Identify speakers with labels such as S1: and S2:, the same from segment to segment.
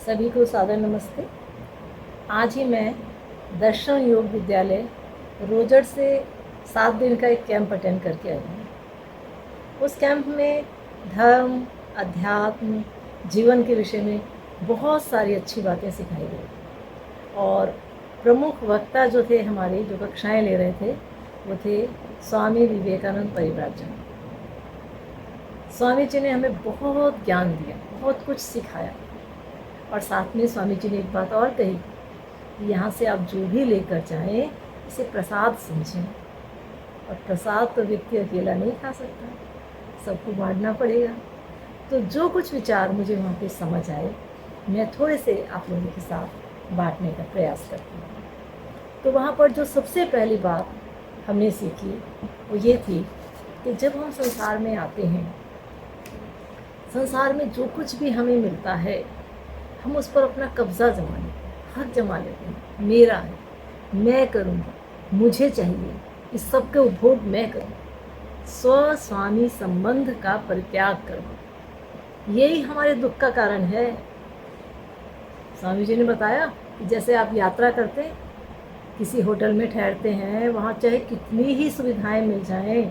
S1: सभी को सादर नमस्ते। आज ही मैं दर्शन योग विद्यालय रोजड़ से 7 दिन का एक कैंप अटेंड करके आई हूँ। उस कैंप में धर्म, अध्यात्म, जीवन के विषय में बहुत सारी अच्छी बातें सिखाई गई और प्रमुख वक्ता जो थे हमारे, जो कक्षाएं ले रहे थे, वो थे स्वामी विवेकानंद परिव्राजक। स्वामी जी ने हमें बहुत ज्ञान दिया, बहुत कुछ सिखाया और साथ में स्वामी जी ने एक बात और कही कि यहाँ से आप जो भी लेकर जाएं इसे प्रसाद समझें, और प्रसाद तो व्यक्ति अकेला नहीं खा सकता, सबको बांटना पड़ेगा। तो जो कुछ विचार मुझे वहाँ पे समझ आए, मैं थोड़े से आप लोगों के साथ बांटने का प्रयास करती हूँ। तो वहाँ पर जो सबसे पहली बात हमने सीखी वो ये थी कि जब हम संसार में आते हैं, संसार में जो कुछ भी हमें मिलता है हम उस पर अपना कब्ज़ा जमा लेते हैं, हक जमा लेते हैं। मेरा है, मैं करूँगा, मुझे चाहिए, इस सब के उपभोग मैं करूँ। स्व स्वामी संबंध का परित्याग करो, यही हमारे दुख का कारण है। स्वामी जी ने बताया कि जैसे आप यात्रा करते हैं, किसी होटल में ठहरते हैं, वहाँ चाहे कितनी ही सुविधाएं मिल जाएं,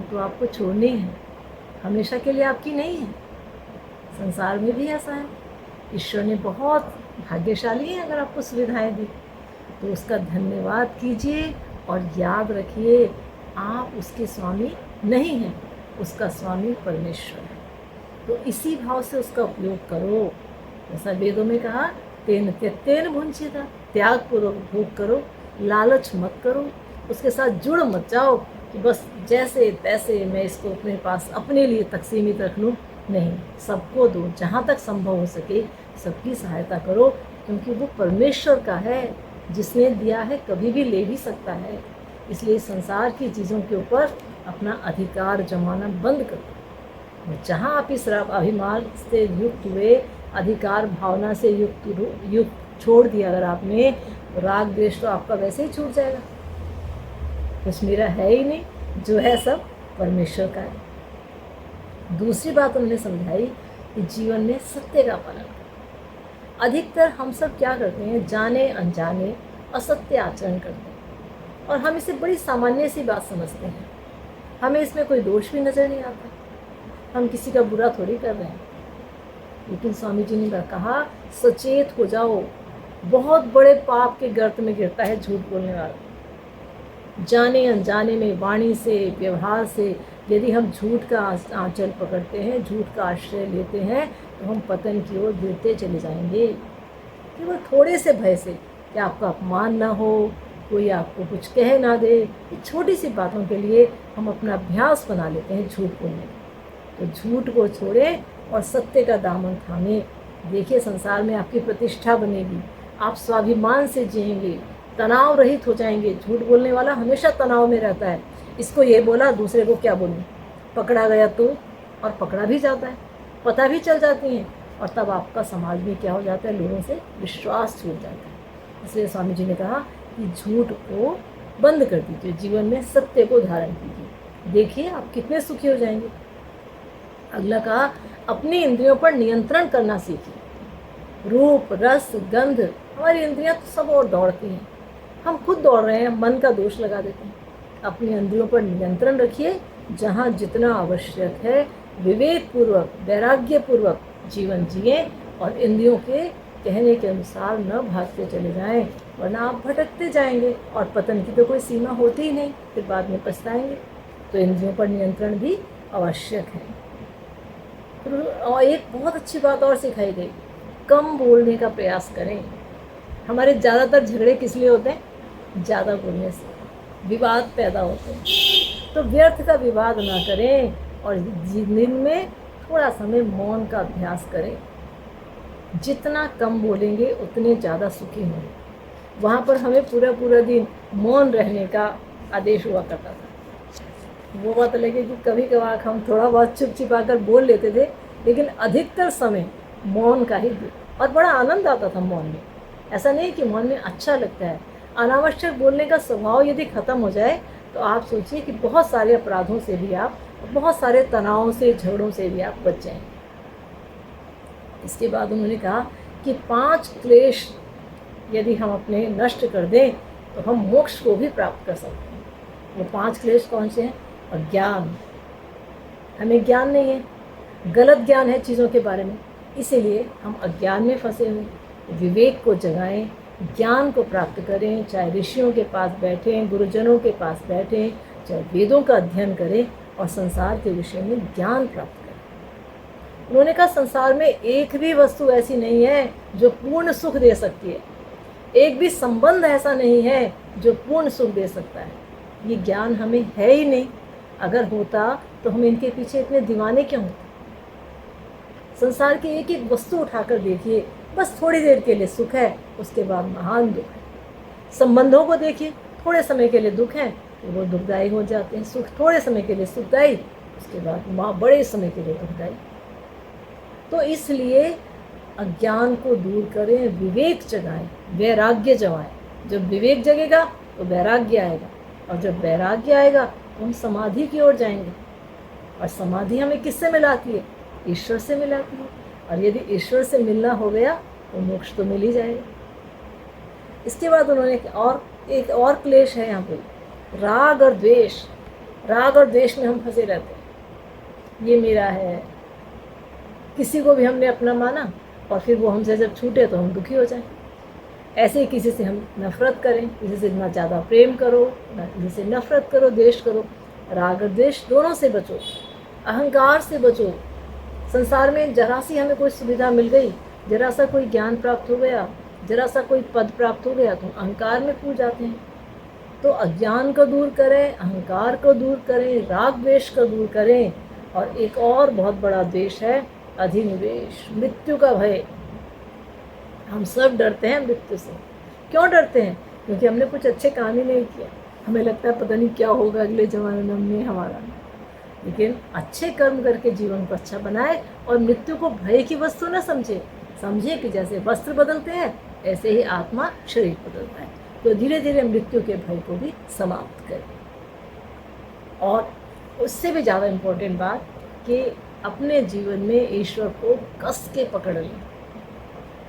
S1: तो आपको छोड़नी है, हमेशा के लिए आपकी नहीं है। संसार में भी ऐसा है। ईश्वर ने बहुत भाग्यशाली है अगर आपको सुविधाएं दी, तो उसका धन्यवाद कीजिए और याद रखिए आप उसके स्वामी नहीं हैं, उसका स्वामी परमेश्वर है। तो इसी भाव से उसका उपयोग करो। जैसा वेदों में कहा, तेन त्यक्तेन भुंजीता, त्याग पूर्वक भोग करो, लालच मत करो, उसके साथ जुड़ मत जाओ कि बस जैसे तैसे मैं इसको अपने पास अपने लिए तक सीमित रख लूँ। नहीं, सबको दो, जहाँ तक संभव हो सके सबकी सहायता करो, क्योंकि वो परमेश्वर का है, जिसने दिया है कभी भी ले भी सकता है। इसलिए संसार की चीज़ों के ऊपर अपना अधिकार जमाना बंद करो। जहाँ आप इस अभिमान से युक्त हुए, अधिकार भावना से युक्त छोड़ दिया अगर आपने, तो राग द्वेष तो आपका वैसे ही छूट जाएगा। कुछ मेरा है ही नहीं, जो है सब परमेश्वर का है। दूसरी बात उन्होंने समझाई कि जीवन में सत्य का पालन। अधिकतर हम सब क्या करते हैं, जाने अनजाने असत्य आचरण करते हैं और हम इसे बड़ी सामान्य सी बात समझते हैं। हमें इसमें कोई दोष भी नज़र नहीं आता, हम किसी का बुरा थोड़ी कर रहे हैं। लेकिन स्वामी जी ने कहा, सचेत हो जाओ, बहुत बड़े पाप के गर्त में गिरता है झूठ बोलने वाला। जाने अनजाने में, वाणी से, व्यवहार से यदि हम झूठ का आंचल पकड़ते हैं, झूठ का आश्रय लेते हैं, तो हम पतन की ओर गिरते चले जाएंगे। केवल थोड़े से भय से कि आपका अपमान ना हो, कोई आपको कुछ कह ना दे, छोटी सी बातों के लिए हम अपना अभ्यास बना लेते हैं झूठ बोलने का। तो झूठ को छोड़ें और सत्य का दामन थामें। देखिए, संसार में आपकी प्रतिष्ठा बनेगी, आप स्वाभिमान से जिएंगे, तनाव रहित हो जाएंगे। झूठ बोलने वाला हमेशा तनाव में रहता है, इसको ये बोला, दूसरे को क्या बोलूं, पकड़ा गया तो, और पकड़ा भी जाता है, पता भी चल जाती हैं, और तब आपका समाज में क्या हो जाता है, लोगों से विश्वास छूट जाता है। इसलिए स्वामी जी ने कहा कि झूठ को बंद कर दीजिए, जीवन में सत्य को धारण कीजिए, देखिए आप कितने सुखी हो जाएंगे। अगला कहा, अपनी इंद्रियों पर नियंत्रण करना सीखिए। रूप, रस, गंध, हमारी इंद्रियां तो सब और दौड़ती हैं, हम खुद दौड़ रहे हैं, मन का दोष लगा देते हैं। अपनी इंद्रियों पर नियंत्रण रखिए, जहाँ जितना आवश्यक है विवेक पूर्वक, वैराग्य पूर्वक जीवन जिए और इंद्रियों के कहने के अनुसार न भागते चले जाएं, वरना आप भटकते जाएंगे और पतन की तो कोई सीमा होती ही नहीं, फिर बाद में पछताएंगे। तो इंद्रियों पर नियंत्रण भी आवश्यक है। और एक बहुत अच्छी बात और सिखाई गई, कम बोलने का प्रयास करें। हमारे ज़्यादातर झगड़े किस लिए होते हैं, ज़्यादा बोलने से विवाद पैदा होते हैं। तो व्यर्थ का विवाद ना करें और दिन में थोड़ा समय मौन का अभ्यास करें। जितना कम बोलेंगे उतने ज़्यादा सुखी होंगे। वहाँ पर हमें पूरा दिन मौन रहने का आदेश हुआ करता था। वो बात लगे कि कभी कभार हम थोड़ा बहुत चुप छिपा कर बोल लेते थे, लेकिन अधिकतर समय मौन का ही, और बड़ा आनंद आता था मौन में। ऐसा नहीं कि मौन में अच्छा लगता है, अनावश्यक बोलने का स्वभाव यदि ख़त्म हो जाए तो आप सोचिए कि बहुत सारे अपराधों से भी आप, बहुत सारे तनावों से, झगड़ों से भी आप बच जाएंगे। इसके बाद उन्होंने कहा कि 5 क्लेश यदि हम अपने नष्ट कर दें तो हम मोक्ष को भी प्राप्त कर सकते हैं। वो 5 क्लेश कौन से हैं? अज्ञान, हमें ज्ञान नहीं है, गलत ज्ञान है चीज़ों के बारे में, इसीलिए हम अज्ञान में फंसे हुए। विवेक को जगाएं, ज्ञान को प्राप्त करें, चाहे ऋषियों के पास बैठें, गुरुजनों के पास बैठें, चाहे वेदों का अध्ययन करें और संसार के विषय में ज्ञान प्राप्त करें। उन्होंने कहा संसार में एक भी वस्तु ऐसी नहीं है जो पूर्ण सुख दे सकती है, एक भी संबंध ऐसा नहीं है जो पूर्ण सुख दे सकता है। ये ज्ञान हमें है ही नहीं, अगर होता तो हम इनके पीछे इतने दीवाने क्यों होते? संसार की एक एक वस्तु उठाकर देखिए, बस थोड़ी देर के लिए सुख है, उसके बाद महान दुख है। संबंधों को देखिए, थोड़े समय के लिए दुख है तो वो दुखदायी हो जाते हैं, सुख थोड़े समय के लिए सुखदायी, उसके बाद बड़े समय के लिए दुखदायी। तो इसलिए अज्ञान को दूर करें, विवेक जगाएं, वैराग्य जगाएं। जब विवेक जगेगा तो वैराग्य आएगा, और जब वैराग्य आएगा तो हम समाधि की ओर जाएंगे। और समाधि हमें किससे मिलाती है? ईश्वर से मिलाती है। और यदि ईश्वर से मिलना हो गया तो मोक्ष तो मिल ही जाएगा। इसके बाद उन्होंने एक और क्लेश है यहाँ पे, राग और द्वेष। राग और द्वेष में हम फंसे रहते हैं, ये मेरा है, किसी को भी हमने अपना माना और फिर वो हमसे जब छूटे तो हम दुखी हो जाएं। ऐसे ही किसी से हम नफरत करें, किसी से ना ज़्यादा प्रेम करो, ना किसी से नफरत करो, द्वेष करो। राग और द्वेष दोनों से बचो, अहंकार से बचो। संसार में जरा सी हमें कोई सुविधा मिल गई, जरा सा कोई ज्ञान प्राप्त हो गया, जरा सा कोई पद प्राप्त हो गया तो अहंकार में खो जाते हैं। तो अज्ञान को दूर करें, अहंकार को दूर करें, राग द्वेष को दूर करें। और एक और बहुत बड़ा द्वेष है अधिनिवेश, मृत्यु का भय। हम सब डरते हैं मृत्यु से। क्यों डरते हैं? क्योंकि हमने कुछ अच्छे काम ही नहीं किया, हमें लगता है पता नहीं क्या होगा अगले जमाने में हमारा। लेकिन अच्छे कर्म करके जीवन को अच्छा बनाए और मृत्यु को भय की वस्तु न समझे कि जैसे वस्त्र बदलते हैं ऐसे ही आत्मा शरीर बदलता है। तो धीरे धीरे मृत्यु के भय को भी समाप्त करें। और उससे भी ज़्यादा इम्पोर्टेंट बात कि अपने जीवन में ईश्वर को कस के पकड़ लें,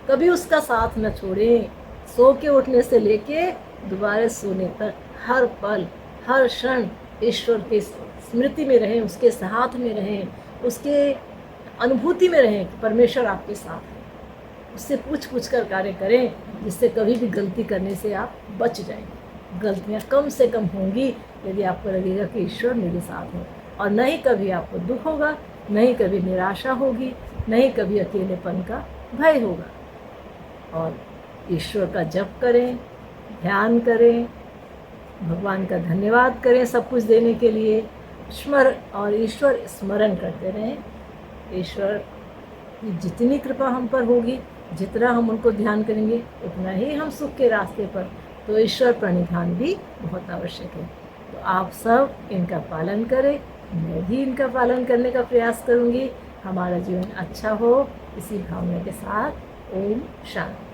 S1: कभी उसका साथ न छोड़ें। सो के उठने से लेके दोबारा सोने तक हर पल हर क्षण ईश्वर की स्मृति में रहें, उसके साथ में रहें, उसके अनुभूति में रहें कि परमेश्वर आपके साथ है। उससे पूछ कर कार्य करें, जिससे कभी भी गलती करने से आप बच जाएंगे। गलतियां कम से कम होंगी यदि आपको लगेगा कि ईश्वर मेरे साथ है। और नहीं कभी आपको दुख होगा, नहीं कभी निराशा होगी, नहीं कभी अकेलेपन का भय होगा। और ईश्वर का जप करें, ध्यान करें, भगवान का धन्यवाद करें सब कुछ देने के लिए। और ईश्वर स्मरण करते रहें। ईश्वर की जितनी कृपा हम पर होगी, जितना हम उनको ध्यान करेंगे, उतना ही हम सुख के रास्ते पर। तो ईश्वर प्रणिधान भी बहुत आवश्यक है। तो आप सब इनका पालन करें, मैं भी इनका पालन करने का प्रयास करूंगी। हमारा जीवन अच्छा हो, इसी भावना के साथ। ओम शांति।